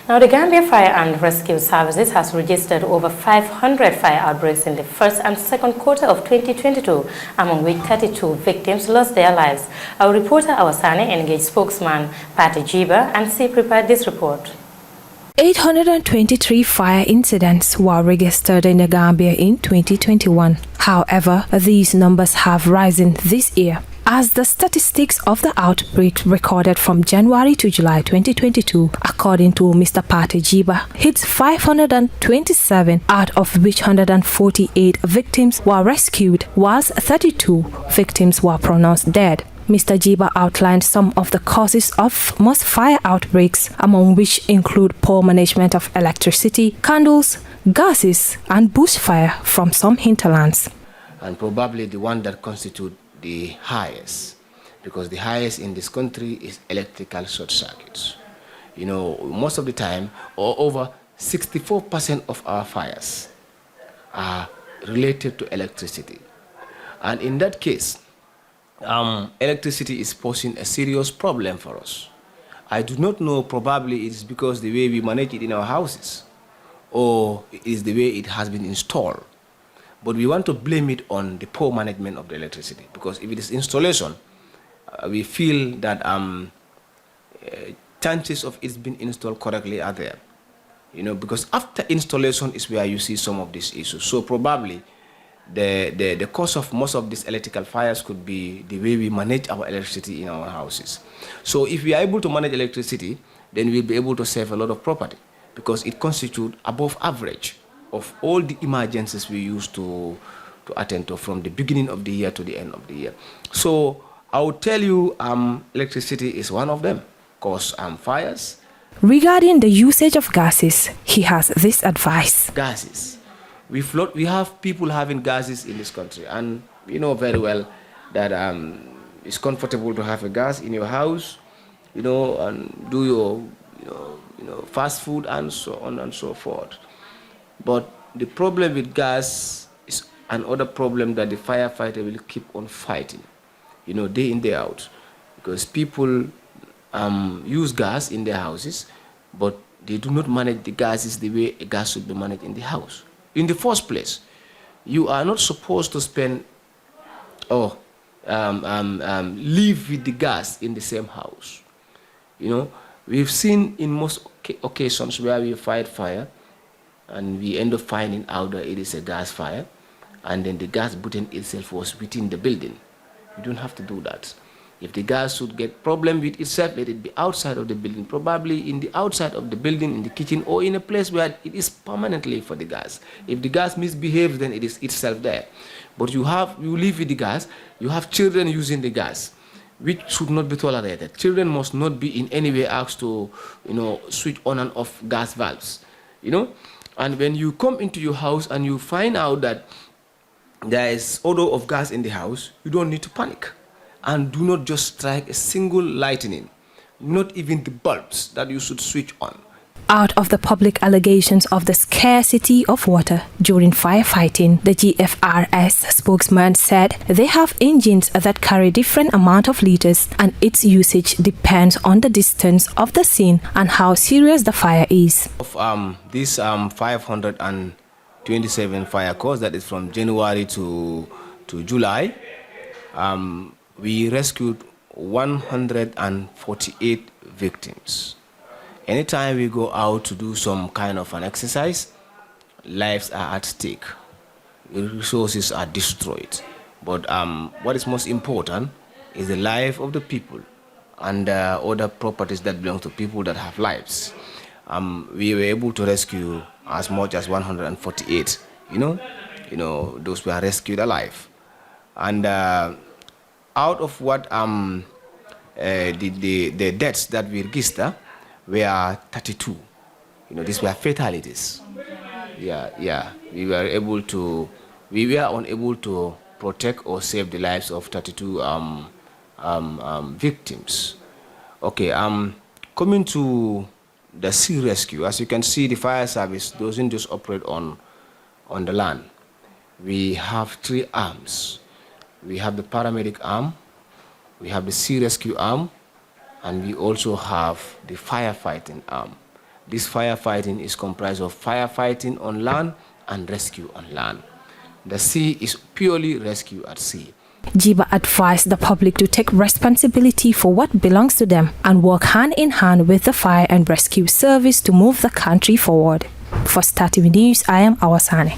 Now, the Gambia Fire and Rescue Services has registered over 500 fire outbreaks in the first and second quarter of 2022, among which 32 victims lost their lives. Our reporter Awa Sanneh engaged spokesman Pateh Gibba and she prepared this report. 823 fire incidents were registered in the Gambia in 2021. However, these numbers have risen this year, as the statistics of the outbreak recorded from January to July 2022, according to Mr. Pateh Gibba, hits 527, out of which 148 victims were rescued, whilst 32 victims were pronounced dead. Mr. Gibba outlined some of the causes of most fire outbreaks, among which include poor management of electricity, candles, gases, and bushfire from some hinterlands. And probably the one that constitutes the highest, because the highest in this country is electrical short circuits. You know, most of the time, or over 64% of our fires are related to electricity. And in that case, electricity is posing a serious problem for us. I do not know, probably it's because the way we manage it in our houses, or it is the way it has been installed. But we want to blame it on the poor management of the electricity, because if it is installation, we feel that chances of it being installed correctly are there. You know, because after installation is where you see some of these issues. So probably the cause of most of these electrical fires could be the way we manage our electricity in our houses. So if we are able to manage electricity, then we'll be able to save a lot of property, because it constitutes above average of all the emergencies we used to attend to from the beginning of the year to the end of the year. So I would tell you electricity is one of them, cause fires. Regarding the usage of gases, he has this advice. Gases. We have people having gases in this country, and we know very well that it's comfortable to have a gas in your house, you know, and do your fast food and so on and so forth. But the problem with gas is another problem that the firefighter will keep on fighting, you know, day in, day out, because people use gas in their houses, but they do not manage the gases the way a gas should be managed in the house. In the first place, you are not supposed to spend or live with the gas in the same house. You know, we've seen in most occasions where we fight fire, and we end up finding out that it is a gas fire, and then the gas button itself was within the building. You don't have to do that. If the gas should get problem with itself, let it be outside of the building, probably in the outside of the building, in the kitchen, or in a place where it is permanently for the gas. If the gas misbehaves, then it is itself there. But you live with the gas, you have children using the gas, which should not be tolerated. Children must not be in any way asked to, you know, switch on and off gas valves, you know. And when you come into your house and you find out that there is odor of gas in the house, you don't need to panic. And do not just strike a single lightning, not even the bulbs that you should switch on. Out of the public allegations of the scarcity of water during firefighting, the GFRS spokesman said they have engines that carry different amount of liters, and its usage depends on the distance of the scene and how serious the fire is. Of these 527 fire calls, that is from January to July, we rescued 148 victims. Anytime we go out to do some kind of an exercise, lives are at stake. Resources are destroyed. But what is most important is the life of the people and other properties that belong to people that have lives. We were able to rescue as much as 148. You know, those were rescued alive. And out of what the deaths that we register were 32. You know, these were fatalities. Yeah. We were unable to protect or save the lives of 32 victims. Okay, coming to the sea rescue, as you can see, the fire service doesn't just operate on the land. We have 3 arms. We have the paramedic arm, we have the sea rescue arm, and we also have the firefighting arm. This firefighting is comprised of firefighting on land and rescue on land. The sea is purely rescue at sea. Gibba advised the public to take responsibility for what belongs to them and work hand in hand with the fire and rescue service to move the country forward. For Star TV News, I am Awa Sanneh.